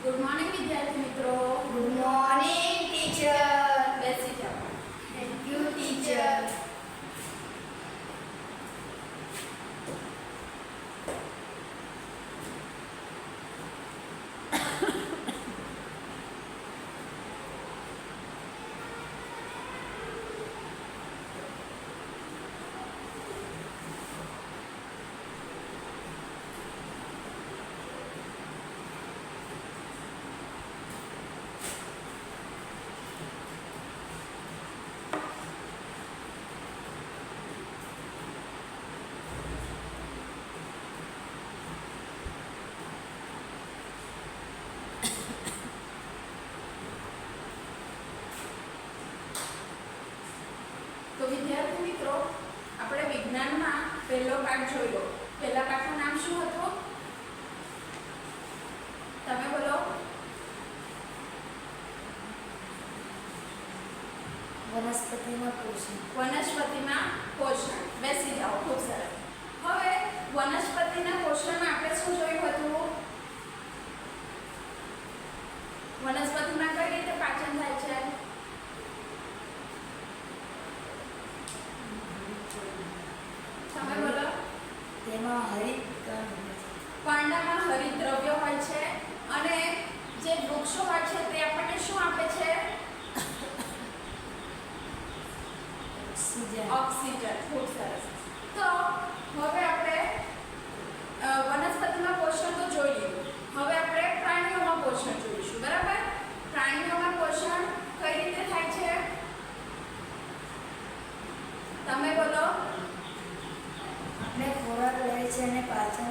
Good morning વિદ્યાર્થી મિત્રો. Good morning teacher. બેસી જાઓ. Thank you teacher. તો વિદ્યાર્થી મિત્રો, આપણે વિજ્ઞાનમાં પહેલો પાઠ જોયો. પહેલા પાઠનું નામ શું હતું? તમે બોલો. વનસ્પતિમાં પોષણ. વનસ્પતિમાં પોષણ. બેસી જાઓ. ખૂબ સરસ. હવે વનસ્પતિના પોષણમાં આપણે શું જોયું હતું? વનસ્પતિમાં કઈ રીતે પાચન થાય છે? તમે બોલો. તેમાં હરિત પાંડામાં હરિતદ્રવ્ય હોય છે અને જે વૃક્ષો હોય છે તે આપણને શું આપે છે? ઓક્સિજન. ખૂબ સરસ. તો હવે આપણે વનસ્પતિમાં પોષણ તો જોઈ લીધું. હવે આપણે પ્રાણીઓમાં પોષણ જોઈશું. બરાબર? પ્રાણીઓમાં પોષણ કઈ રીતે થાય છે? તમે બોલો. આપણે ખોરાક લઈએ છીએ અને પાચન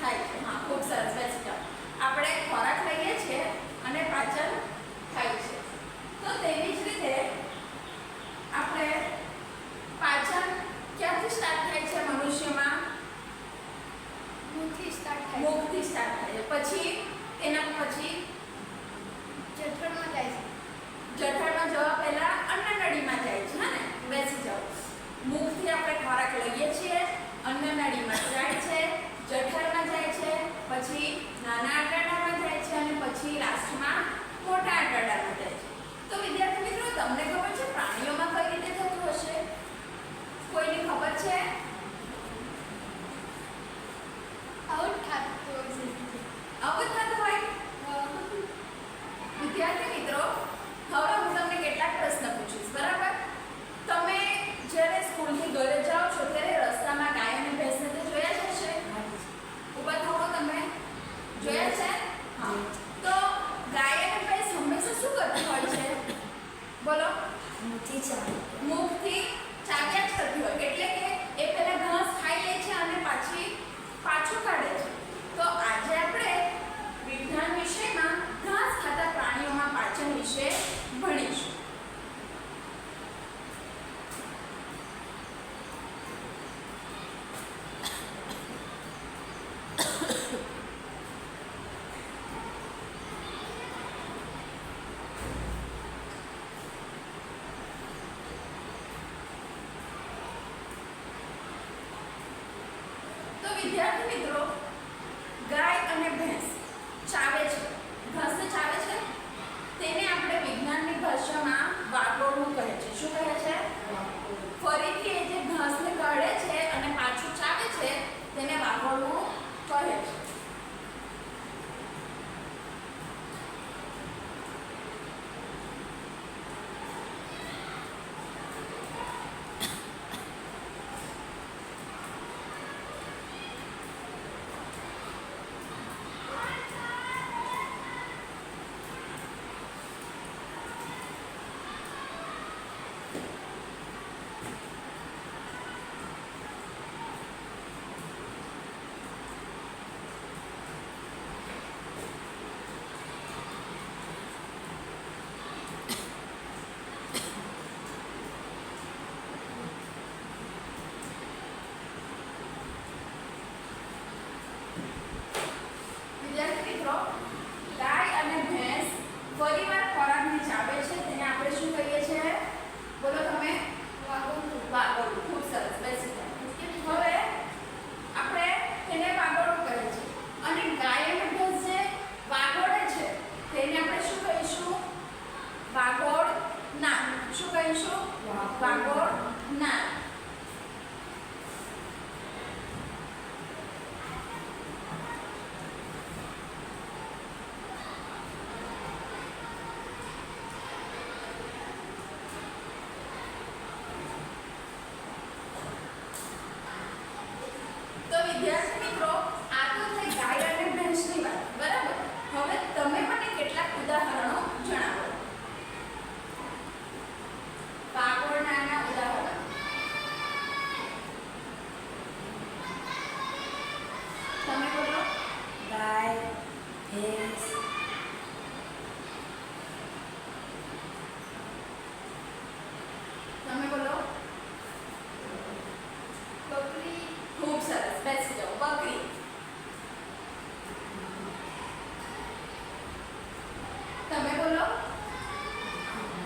થાય છે. હા, ખૂબ સરસ. બેસી જાઓ. આપણે ખોરાક લઈએ છીએ અને પાચન થાય છે. તો તેવી જ રીતે આપણે પાચન ક્યાંથી સ્ટાર્ટ થાય છે મનુષ્યમાં? મુખથી સ્ટાર્ટ મુખથી સ્ટાર્ટ થાય છે. પછી એના પછી જઠરમાં જાય છે. જઠરમાં જવા પહેલા અન્નનળીમાં જાય છે. હા ને? બેસી જાઓ. મુખથી આપણે ખોરાક લઈએ છીએ, અન્નનળીમાં જાય છે, જઠરમાં જાય છે, પછી નાના આંતરડામાં જાય છે અને પછી લાસ્ટમાં મોટા આંતરડામાં જાય છે. તો વિદ્યાર્થી મિત્રો, તમને ખબર છે પ્રાણીઓમાં કઈ રીતે થતું હશે? કોઈને ખબર છે? આઉટ ખાતું આવું જ થતું હોય? વિદ્યાર્થી મિત્રો, હવે હું તમને કેટલાક પ્રશ્ન પૂછીશ. બરાબર? તમે જ્યારે સ્કૂલથી ઘરે જાઓ છો ત્યારે રસ્તામાં ગાય અને ભેંસને તો જોયા જ હશે. ઊભા થાઓ. તમે જોયા છે? હા. તો ગાય અને ભેંસ હંમેશા શું કરતી હોય છે? બોલો. મુખથી ચાલે. મુખથી ચાલ્યા જ કરતી હોય. એટલે કે એ પહેલા ઘાસ ખાઈ લે છે અને પાછું કાઢે છે. તો આજે આપણે વિજ્ઞાન વિષયમાં ઘાસ ખાતા પ્રાણીઓમાં પાચન વિશે ભણીશું. વિદ્યાર્થી મિત્રો, ગાય અને ભેંસ ચાવે છે, ઘાસને ચાવે છે. તેને આપણે વિજ્ઞાનની ભાષામાં વાગોળવું કહે છે. શું કહે છે? ફરીથી એ જે ઘાસને કાઢે છે અને પાછું ચાવે છે તેને વાગોળવું કહે છે.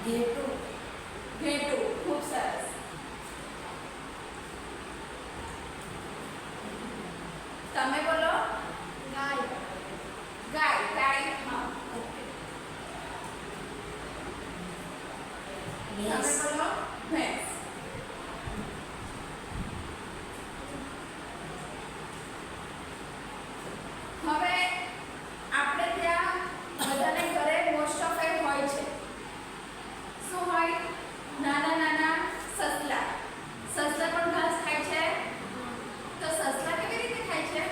ઘેટું. ઘેટું. ખૂબ સરસ. તમે બોલો. ગાય. ગાય. ગાય. હા, ઓકે. તમે ભેંસ. બોલો. ભેંસ. હવે આપણે ત્યાં બધાને ઘરે મોસ્ટ ઓફ એટ હોય છે. શું હોય? નાના નાના સસલા. સસલા પણ ઘાસ ખાય છે. તો સસલા કેવી રીતે ખાય છે?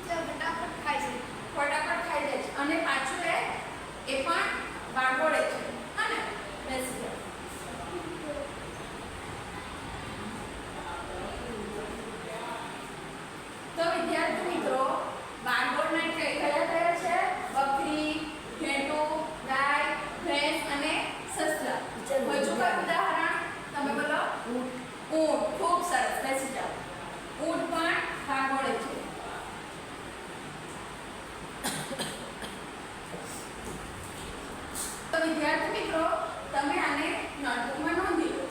ફટાફટ ખાય છે. ફટાફટ ખાઈ જાય છે અને પાછું એ પણ વાગોળે છે. હા ને? બેસી જાઓ. તો વિદ્યાર્થી મિત્રો, વાગોળના કયા કયા છે? બકરી, ઘેટું, ગાય, ભેંસ અને સસલા. હજુ કોઈ ઉદાહરણ? તમે બોલો. ઊંટ. ઊંટ. ખૂબ સરસ. બેસી જાઓ. ઊંટ પણ વાગોળે છે. તો વિદ્યાર્થી મિત્રો, તમે આને નોટબુકમાં નોંધી લો.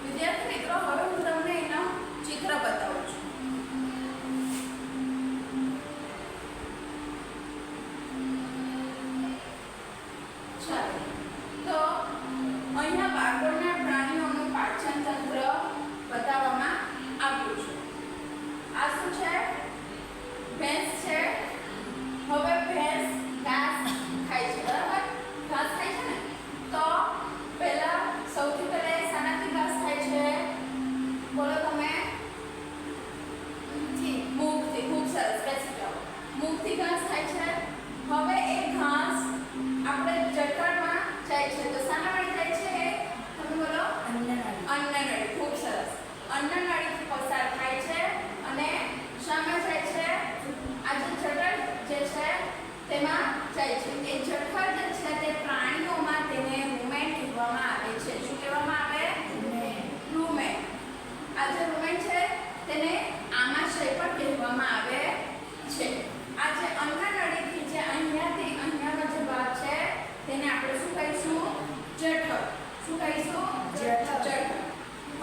વિદ્યાર્થી મિત્રો, હવે હું તમને એનો ચિત્ર બતાવું છું. ચાલો, તો અહીંયા વાગોળના પ્રાણીઓનું પાચન તંત્ર બતાવવામાં આવ્યું છે. આ શું છે? ભેંસ છે. હવે ભેંસ ઘાસ ખાય છે, બરાબર? ઘાસ ખાય છે ને? તો સૌથી પહેલા એ શાનાથી ઘાસ ખાય છે? બોલો તમે. મૂગથી. ખૂબ સરસ. બેસી જાઓ. મૂગથી ઘાસ ખાય છે. હવે એ ઘાસ આપણે જઠરમાં જાય છે. તો શાના વડે જાય છે? તમે બોલો. અન્નનળી. ખૂબ સરસ. અન્નનળીથી પસાર થાય છે અને શામાં જાય છે? આ જે જઠર જે છે તેમાં જાય છે. એ જઠર જે છે તે પ્રાણીઓમાં તેને રૂમેન કહેવામાં આવે છે. શું કહેવામાં આવે? રૂમેન. આ જે રૂમેન છે તેને આમાશય પણ કહેવામાં આવે છે. આ જે અન્નનળીથી જે અહીંયાથી અહીંયાનો જે ભાગ છે તેને આપણે શું કહીશું? જઠર. શું કહીશું? જઠર.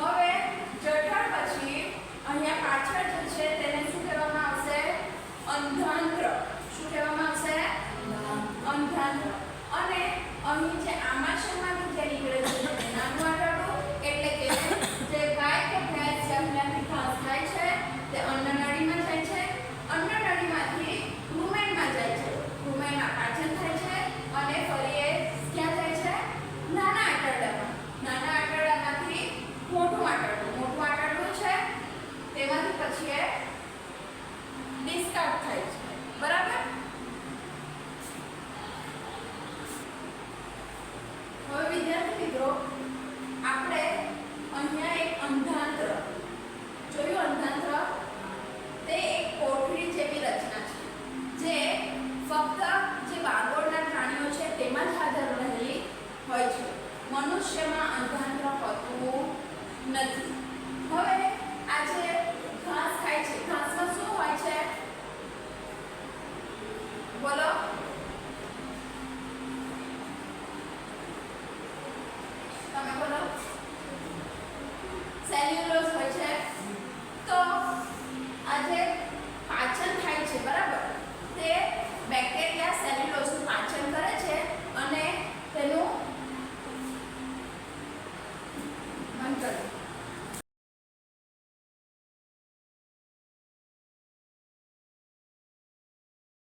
હવે જઠર પછી અહીંયા પાછળ જે છે તેને શું કહેવામાં આવશે? અંધાંત્ર. શું કહેવામાં આવશે? અંધાંત્ર. અને અહીં જે આમાશયમાંથી જે નીકળે છે તે નાનું આંતરડું, એટલે કે જે ગાય કે ભેંસ છે અહીંયાથી ઘાસ ખાય છે તે અન્નનળીમાં જાય છે. અન્નનળીમાંથી રૂમેનમાં જાય છે. રૂમેનમાં પાચન થાય છે અને ફરી એ ક્યાં જાય છે? નાના આંતરડામાં. નાના આંતરડામાંથી મોટું આંતરડું. મોટું આંતરડું છે તેમાંથી પછી એ ડિસ્ચાર્જ થાય છે. બરાબર? હવે વિદ્યાર્થી મિત્રો, આપણે અહીંયા એક અંધાંત્ર જોયું. અંધાંત્ર તે એક કોઠડી જેવી રચના છે જે ફક્ત જે વાગોળના પ્રાણીઓ છે તેમાં જ હાજર રહેલી હોય છે. મનુષ્યમાં અંધાંત્ર હોતું નથી. હવે આ જે ઘાસ ખાય છે, ઘાસમાં શું હોય છે? બોલો. તમે બોલો. સેલ્યુલોઝ